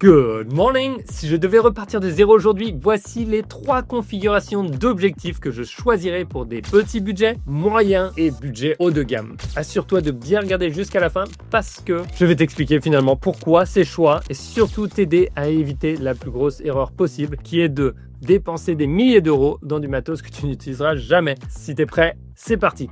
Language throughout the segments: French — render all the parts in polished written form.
Good morning! Si je devais repartir de zéro aujourd'hui, voici les 3 configurations d'objectifs que je choisirais pour des petits budgets, moyens et budgets haut de gamme. Assure-toi de bien regarder jusqu'à la fin parce que je vais t'expliquer finalement pourquoi ces choix et surtout t'aider à éviter la plus grosse erreur possible qui est de dépenser des milliers d'euros dans du matos que tu n'utiliseras jamais. Si t'es prêt, c'est parti!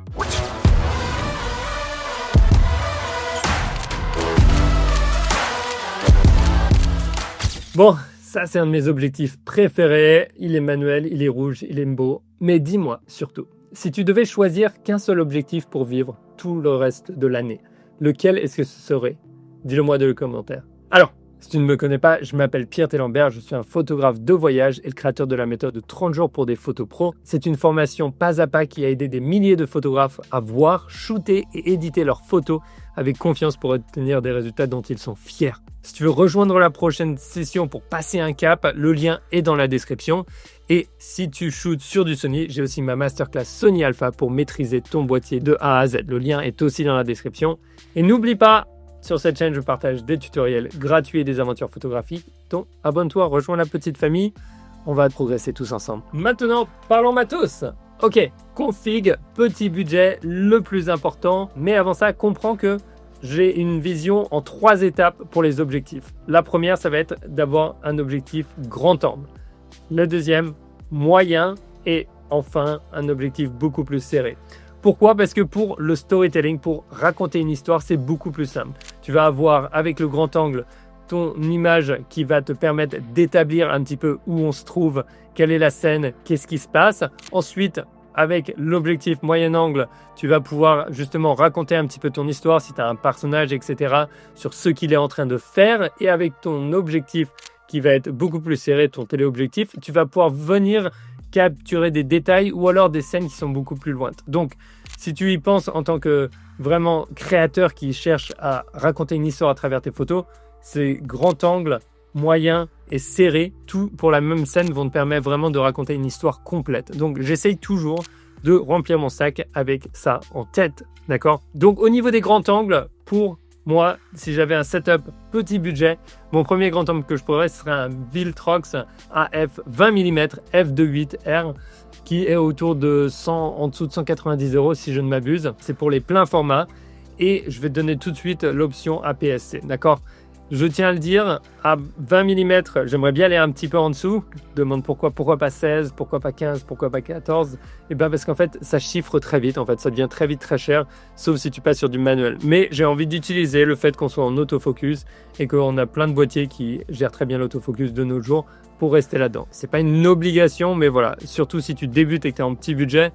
Bon, ça c'est un de mes objectifs préférés, il est manuel, il est rouge, il est beau, mais dis-moi surtout, si tu devais choisir qu'un seul objectif pour vivre tout le reste de l'année, lequel est-ce que ce serait? Dis-le moi dans les commentaires. Alors, si tu ne me connais pas, je m'appelle Pierre Tellenberg, je suis un photographe de voyage et le créateur de la méthode de 30 jours pour des photos pro. C'est une formation pas à pas qui a aidé des milliers de photographes à voir, shooter et éditer leurs photos avec confiance pour obtenir des résultats dont ils sont fiers. Si tu veux rejoindre la prochaine session pour passer un cap, le lien est dans la description. Et si tu shootes sur du Sony, j'ai aussi ma masterclass Sony Alpha pour maîtriser ton boîtier de A à Z. Le lien est aussi dans la description. Et n'oublie pas, sur cette chaîne, je partage des tutoriels gratuits et des aventures photographiques. Donc, abonne-toi, rejoins la petite famille. On va progresser tous ensemble. Maintenant, parlons matos. Ok, config, petit budget, le plus important. Mais avant ça, comprends que j'ai une vision en 3 étapes pour les objectifs. La première, ça va être d'avoir un objectif grand angle. Le deuxième, moyen. Et enfin, un objectif beaucoup plus serré. Pourquoi? Parce que pour le storytelling, pour raconter une histoire, c'est beaucoup plus simple. Tu vas avoir avec le grand angle ton image qui va te permettre d'établir un petit peu où on se trouve, quelle est la scène, qu'est-ce qui se passe. Ensuite, avec l'objectif moyen angle, tu vas pouvoir justement raconter un petit peu ton histoire si tu as un personnage, etc., sur ce qu'il est en train de faire. Et avec ton objectif qui va être beaucoup plus serré, ton téléobjectif, tu vas pouvoir venir capturer des détails ou alors des scènes qui sont beaucoup plus lointaines. Donc, si tu y penses en tant que vraiment créateur qui cherche à raconter une histoire à travers tes photos, c'est grand angle, moyen et serré, tout pour la même scène vont te permettre vraiment de raconter une histoire complète. Donc, j'essaye toujours de remplir mon sac avec ça en tête, d'accord? Donc, au niveau des grands angles, pour moi, si j'avais un setup petit budget, mon premier grand angle que je pourrais, ce serait un Viltrox AF 20 mm f2.8R qui est autour de 100, en dessous de 190 € si je ne m'abuse. C'est pour les pleins formats et je vais te donner tout de suite l'option APS-C, d'accord? Je tiens à le dire, à 20 mm, j'aimerais bien aller un petit peu en dessous. Demande pourquoi pas 16, pourquoi pas 15, pourquoi pas 14? Et bien parce qu'en fait, ça chiffre très vite, en fait, ça devient très vite très cher, sauf si tu passes sur du manuel. Mais j'ai envie d'utiliser le fait qu'on soit en autofocus et qu'on a plein de boîtiers qui gèrent très bien l'autofocus de nos jours pour rester là-dedans. C'est pas une obligation, mais voilà, surtout si tu débutes et que tu es en petit budget,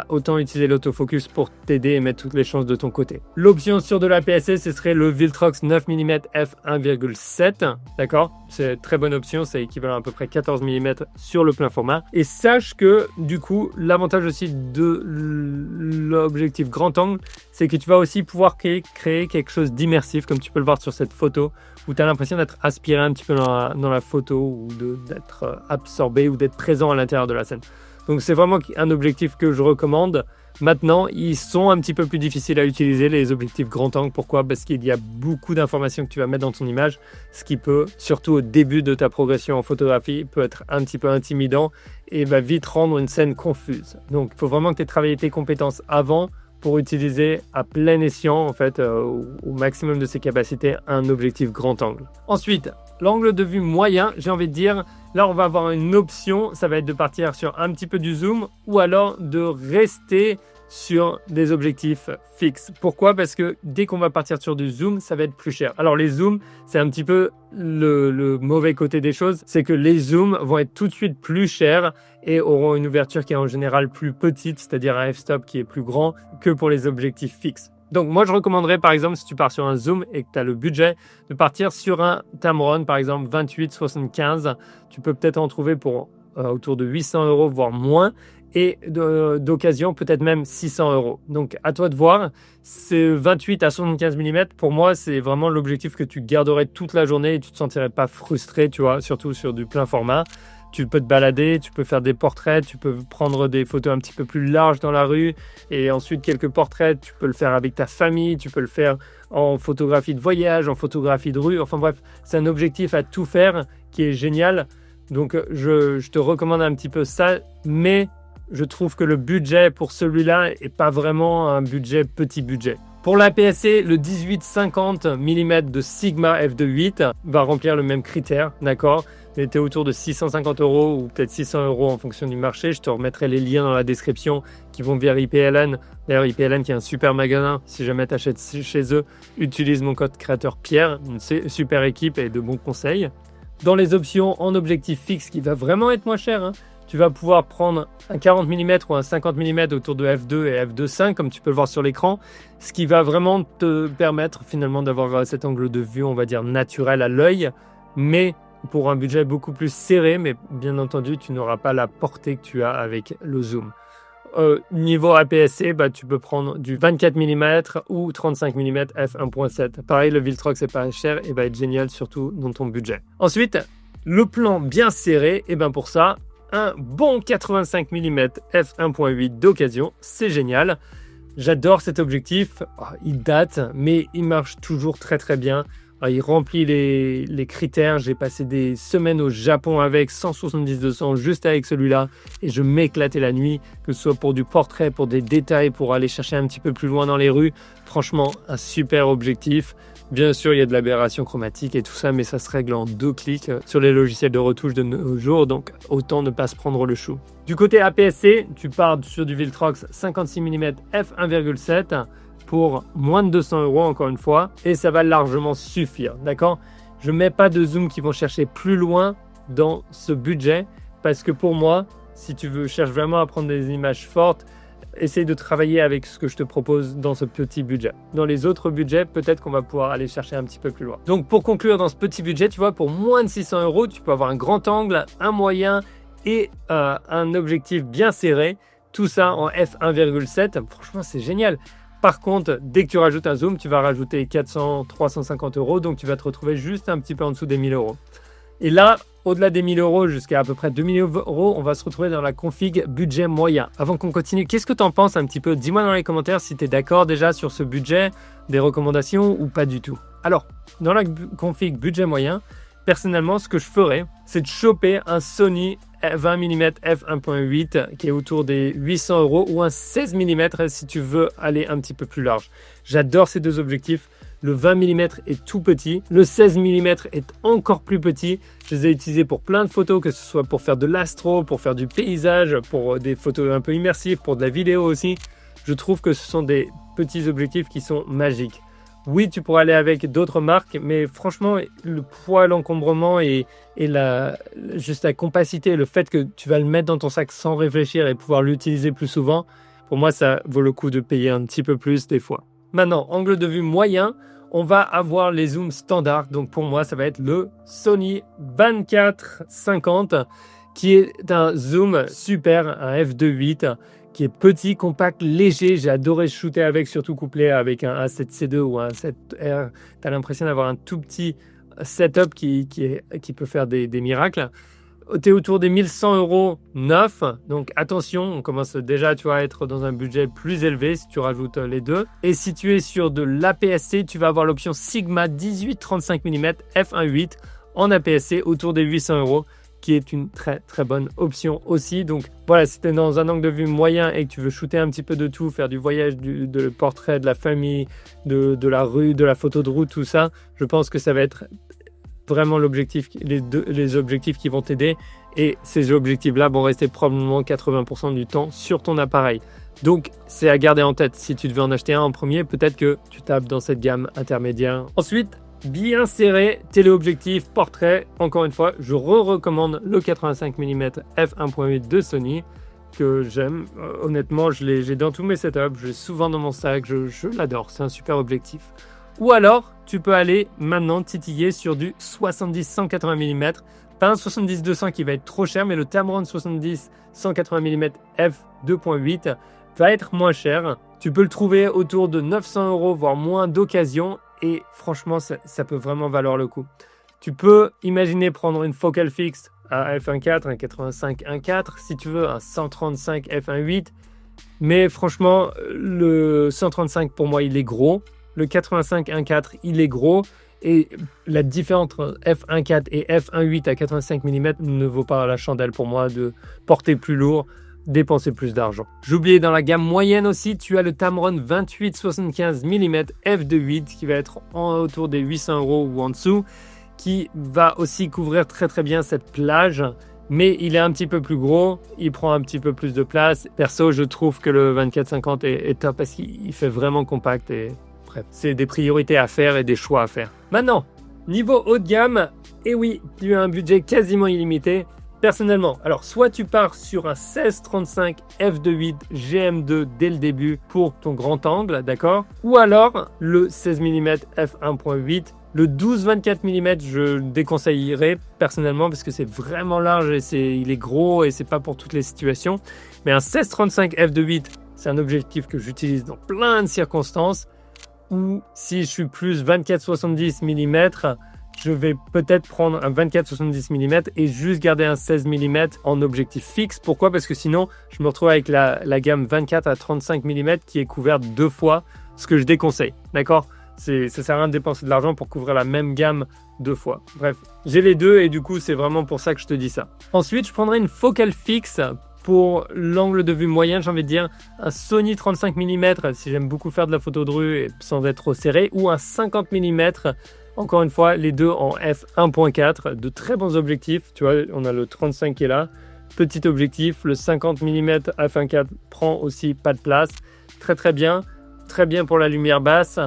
autant utiliser l'autofocus pour t'aider et mettre toutes les chances de ton côté. L'option sur de la PSC, ce serait le Viltrox 9 mm f1.7, d'accord? C'est une très bonne option, c'est équivalent à peu près 14 mm sur le plein format. Et sache que du coup, l'avantage aussi de l'objectif grand angle, c'est que tu vas aussi pouvoir créer quelque chose d'immersif, comme tu peux le voir sur cette photo, où tu as l'impression d'être aspiré un petit peu dans la photo, ou d'être absorbé, ou d'être présent à l'intérieur de la scène. Donc c'est vraiment un objectif que je recommande. Maintenant, ils sont un petit peu plus difficiles à utiliser, les objectifs grand angle. Pourquoi? Parce qu'il y a beaucoup d'informations que tu vas mettre dans ton image, ce qui peut, surtout au début de ta progression en photographie, peut être un petit peu intimidant et va vite rendre une scène confuse. Donc il faut vraiment que tu aies travaillé tes compétences avant pour utiliser à plein escient, en fait, au maximum de ses capacités, un objectif grand angle. Ensuite, l'angle de vue moyen, j'ai envie de dire, là on va avoir une option, ça va être de partir sur un petit peu du zoom ou alors de rester sur des objectifs fixes. Pourquoi? Parce que dès qu'on va partir sur du zoom, ça va être plus cher. Alors les zooms, c'est un petit peu le mauvais côté des choses, c'est que les zooms vont être tout de suite plus chers et auront une ouverture qui est en général plus petite, c'est-à-dire un f-stop qui est plus grand que pour les objectifs fixes. Donc moi je recommanderais par exemple si tu pars sur un zoom et que tu as le budget de partir sur un Tamron par exemple 28-75, tu peux peut-être en trouver pour autour de 800 € voire moins et d'occasion peut-être même 600 €. Donc à toi de voir, c'est 28 à 75 mm pour moi c'est vraiment l'objectif que tu garderais toute la journée et tu te sentirais pas frustré, tu vois, surtout sur du plein format. tu peux te balader, tu peux faire des portraits, tu peux prendre des photos un petit peu plus larges dans la rue et ensuite quelques portraits, tu peux le faire avec ta famille, tu peux le faire en photographie de voyage, en photographie de rue. Enfin bref, c'est un objectif à tout faire qui est génial. Donc je te recommande un petit peu ça, mais je trouve que le budget pour celui-là n'est pas vraiment un petit budget. Pour l'APS-C, le 18-50 mm de Sigma f2.8 va remplir le même critère, d'accord? Mais tu es autour de 650 € ou peut-être 600 € en fonction du marché. Je te remettrai les liens dans la description qui vont vers IPLN. D'ailleurs, IPLN qui est un super magasin. Si jamais tu achètes chez eux, utilise mon code créateur Pierre. C'est super équipe et de bons conseils. Dans les options en objectif fixe qui va vraiment être moins cher, tu vas pouvoir prendre un 40 mm ou un 50 mm autour de f2 et f2.5 comme tu peux le voir sur l'écran, ce qui va vraiment te permettre finalement d'avoir cet angle de vue, on va dire, naturel à l'œil, mais pour un budget beaucoup plus serré, mais bien entendu, tu n'auras pas la portée que tu as avec le zoom. Niveau APS-C, tu peux prendre du 24 mm ou 35 mm f1.7. Pareil, le Viltrox c'est pas cher et va être génial, surtout dans ton budget. Ensuite, le plan bien serré, et pour ça, un bon 85 mm f1.8 d'occasion, c'est génial. J'adore cet objectif, il date, mais il marche toujours très très bien. Il remplit les critères. J'ai passé des semaines au Japon avec 170-200 juste avec celui-là et je m'éclatais la nuit, que ce soit pour du portrait, pour des détails, pour aller chercher un petit peu plus loin dans les rues. Franchement, un super objectif. Bien sûr, il y a de l'aberration chromatique et tout ça, mais ça se règle en 2 clics sur les logiciels de retouche de nos jours, donc autant ne pas se prendre le chou. Du côté APS-C, tu pars sur du Viltrox 56 mm f1.7 pour moins de 200 € encore une fois, et ça va largement suffire, d'accord? Je ne mets pas de zoom qui vont chercher plus loin dans ce budget, parce que pour moi, si tu cherches vraiment à prendre des images fortes, essaye de travailler avec ce que je te propose dans ce petit budget. Dans les autres budgets, peut-être qu'on va pouvoir aller chercher un petit peu plus loin. Donc pour conclure dans ce petit budget, tu vois, pour moins de 600 €, tu peux avoir un grand angle, un moyen et un objectif bien serré, tout ça en f1.7. Franchement, c'est génial. Par contre, dès que tu rajoutes un zoom, tu vas rajouter 400-350 €, donc tu vas te retrouver juste un petit peu en dessous des 1000 €. Et là, au-delà des 1000 € jusqu'à peu près 2000 €, on va se retrouver dans la config budget moyen. Avant qu'on continue, qu'est-ce que tu en penses un petit peu? Dis-moi dans les commentaires si tu es d'accord déjà sur ce budget, des recommandations ou pas du tout. Alors, dans la config budget moyen, personnellement, ce que je ferais, c'est de choper un Sony 20 mm f1.8 qui est autour des 800 € ou un 16 mm si tu veux aller un petit peu plus large. J'adore ces deux objectifs. Le 20 mm est tout petit, le 16 mm est encore plus petit. Je les ai utilisés pour plein de photos, que ce soit pour faire de l'astro, pour faire du paysage, pour des photos un peu immersives, pour de la vidéo aussi. Je trouve que ce sont des petits objectifs qui sont magiques. Oui, tu pourrais aller avec d'autres marques, mais franchement, le poids, l'encombrement et juste la compacité, le fait que tu vas le mettre dans ton sac sans réfléchir et pouvoir l'utiliser plus souvent, pour moi, ça vaut le coup de payer un petit peu plus des fois. Maintenant, angle de vue moyen, on va avoir les zooms standards. Donc pour moi, ça va être le Sony 24-50, qui est un zoom super, un f2.8, qui est petit, compact, léger. J'ai adoré shooter avec, surtout couplé avec un A7C2 ou un A7R. Tu as l'impression d'avoir un tout petit setup qui peut faire des miracles. Tu es autour des 1100 € neuf. Donc attention, on commence déjà à être dans un budget plus élevé si tu rajoutes les deux. Et si tu es sur de l'APS-C, tu vas avoir l'option Sigma 18-35 mm f1.8 en APS-C autour des 800 €. Qui est une très très bonne option aussi. Donc voilà, si tu es dans un angle de vue moyen et que tu veux shooter un petit peu de tout, faire du voyage, de portrait, de la famille, de la rue, de la photo de route, tout ça, je pense que ça va être vraiment l'objectif, les objectifs qui vont t'aider. Et ces objectifs-là vont rester probablement 80% du temps sur ton appareil. Donc c'est à garder en tête. Si tu devais en acheter un en premier, peut-être que tu tapes dans cette gamme intermédiaire. Ensuite, bien serré, téléobjectif, portrait. Encore une fois, je recommande le 85 mm f1.8 de Sony que j'aime. Honnêtement, j'ai dans tous mes setups, je l'ai souvent dans mon sac, je l'adore, c'est un super objectif. Ou alors, tu peux aller maintenant titiller sur du 70-180 mm. Pas un 70-200 qui va être trop cher, mais le Tamron 70-180 mm f2.8 va être moins cher. Tu peux le trouver autour de 900 €, voire moins d'occasion. Et franchement, ça peut vraiment valoir le coup. Tu peux imaginer prendre une focale fixe un f1.4, un 85 1.4, si tu veux, un 135 f1.8. Mais franchement, le 135 pour moi, il est gros. Le 85 1.4, il est gros. Et la différence entre f1.4 et f1.8 à 85 mm ne vaut pas la chandelle pour moi de porter plus lourd, dépenser plus d'argent. J'oubliais, dans la gamme moyenne aussi, tu as le Tamron 28-75 mm f2.8 qui va être autour des 800 € ou en dessous, qui va aussi couvrir très très bien cette plage. Mais il est un petit peu plus gros, il prend un petit peu plus de place. Perso, je trouve que le 24-50 est top parce qu'il fait vraiment compact et bref, c'est des priorités à faire et des choix à faire. Maintenant, niveau haut de gamme, et oui, tu as un budget quasiment illimité. Personnellement, alors soit tu pars sur un 16-35 f2.8 GM2 dès le début pour ton grand angle, d'accord? Ou alors le 16 mm f1.8. Le 12-24 mm, je déconseillerais personnellement parce que c'est vraiment large et il est gros et c'est pas pour toutes les situations. Mais un 16-35 f2.8, c'est un objectif que j'utilise dans plein de circonstances. Ou si je suis plus 24-70 mm, je vais peut-être prendre un 24-70 mm et juste garder un 16 mm en objectif fixe. Pourquoi? Parce que sinon, je me retrouve avec la gamme 24 à 35 mm qui est couverte 2 fois, ce que je déconseille. D'accord? Ça sert à rien de dépenser de l'argent pour couvrir la même gamme 2 fois. Bref, j'ai les deux et du coup, c'est vraiment pour ça que je te dis ça. Ensuite, je prendrai une focale fixe pour l'angle de vue moyen, j'ai envie de dire un Sony 35 mm si j'aime beaucoup faire de la photo de rue et sans être trop serré, ou un 50 mm. Encore une fois, les deux en f1.4, de très bons objectifs. Tu vois, on a le 35 qui est là, petit objectif. Le 50 mm f1.4 prend aussi pas de place. Très très bien pour la lumière basse.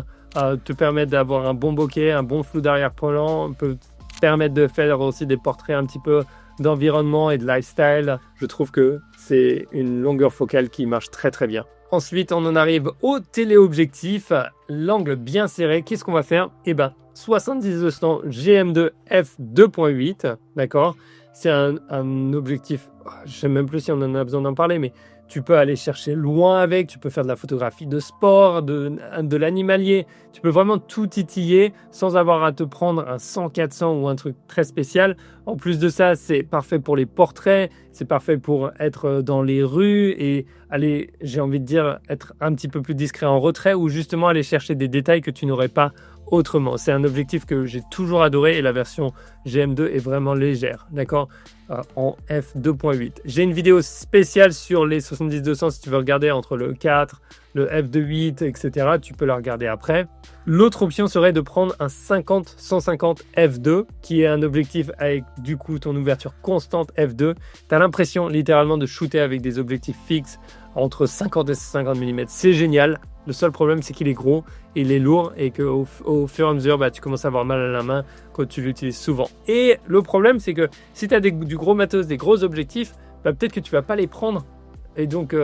Te permettre d'avoir un bon bokeh, un bon flou d'arrière-plan, peut permettre de faire aussi des portraits un petit peu d'environnement et de lifestyle. Je trouve que c'est une longueur focale qui marche très très bien. Ensuite, on en arrive au téléobjectif, l'angle bien serré. Qu'est-ce qu'on va faire? 70-200 GM2 f2.8, d'accord? C'est un objectif, je ne sais même plus si on en a besoin d'en parler, mais tu peux aller chercher loin avec, tu peux faire de la photographie de sport, de l'animalier, tu peux vraiment tout titiller sans avoir à te prendre un 100-400 ou un truc très spécial. En plus de ça, c'est parfait pour les portraits, c'est parfait pour être dans les rues et aller, j'ai envie de dire, être un petit peu plus discret en retrait ou justement aller chercher des détails que tu n'aurais pas autrement. C'est un objectif que j'ai toujours adoré et la version GM2 est vraiment légère, d'accord, en f2.8. J'ai une vidéo spéciale sur les 70-200 si tu veux regarder entre le 4, le f2.8, etc. Tu peux la regarder après. L'autre option serait de prendre un 50-150 f2 qui est un objectif avec du coup ton ouverture constante f2. Tu as l'impression littéralement de shooter avec des objectifs fixes entre 50 et 50 mm. C'est génial. Le seul problème, c'est qu'il est gros, il est lourd et qu'au fur et à mesure, tu commences à avoir mal à la main quand tu l'utilises souvent. Et le problème, c'est que si tu as du gros matos, des gros objectifs, peut-être que tu ne vas pas les prendre. Et donc,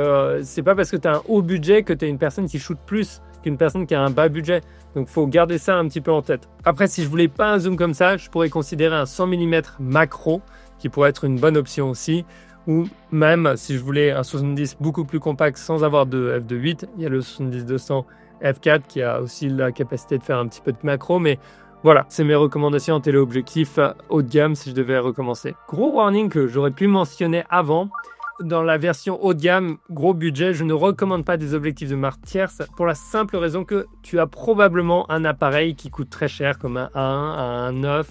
c'est pas parce que tu as un haut budget que tu es une personne qui shoot plus qu'une personne qui a un bas budget. Donc, il faut garder ça un petit peu en tête. Après, si je voulais pas un zoom comme ça, je pourrais considérer un 100 mm macro qui pourrait être une bonne option aussi. Ou même si je voulais un 70 beaucoup plus compact sans avoir de f2.8, il y a le 70-200 f4 qui a aussi la capacité de faire un petit peu de macro, mais voilà, c'est mes recommandations en téléobjectif haut de gamme si je devais recommencer. Gros warning que j'aurais pu mentionner avant, dans la version haut de gamme, gros budget, je ne recommande pas des objectifs de marque tierce pour la simple raison que tu as probablement un appareil qui coûte très cher comme un 1, un 9,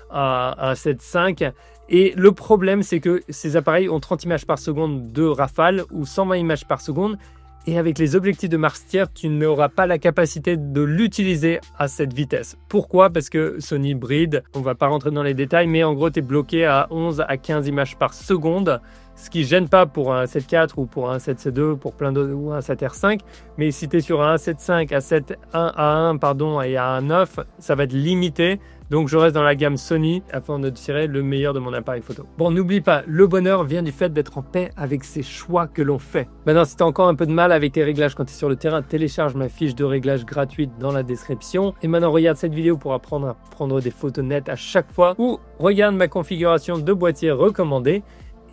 un 7.5. Et le problème, c'est que ces appareils ont 30 images par seconde de rafale ou 120 images par seconde. Et avec les objectifs de marque tierce, tu n'auras pas la capacité de l'utiliser à cette vitesse. Pourquoi? Parce que Sony bride, on ne va pas rentrer dans les détails, mais en gros, tu es bloqué à 11 à 15 images par seconde. Ce qui ne gêne pas pour un 7.4 ou pour un 7C2, pour plein d'autres, ou un 7R5. Mais si tu es sur un 7.5 à 7.1 et à un 9, ça va être limité. Donc, je reste dans la gamme Sony afin de tirer le meilleur de mon appareil photo. Bon, n'oublie pas, le bonheur vient du fait d'être en paix avec ses choix que l'on fait. Maintenant, si tu as encore un peu de mal avec tes réglages quand tu es sur le terrain, télécharge ma fiche de réglage gratuite dans la description. Et maintenant, regarde cette vidéo pour apprendre à prendre des photos nettes à chaque fois ou regarde ma configuration de boîtier recommandée.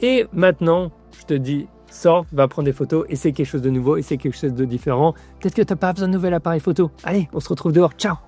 Et maintenant, je te dis, sors, va prendre des photos, essaie quelque chose de nouveau, essaie quelque chose de différent. Peut-être que tu n'as pas besoin de nouvel appareil photo. Allez, on se retrouve dehors. Ciao!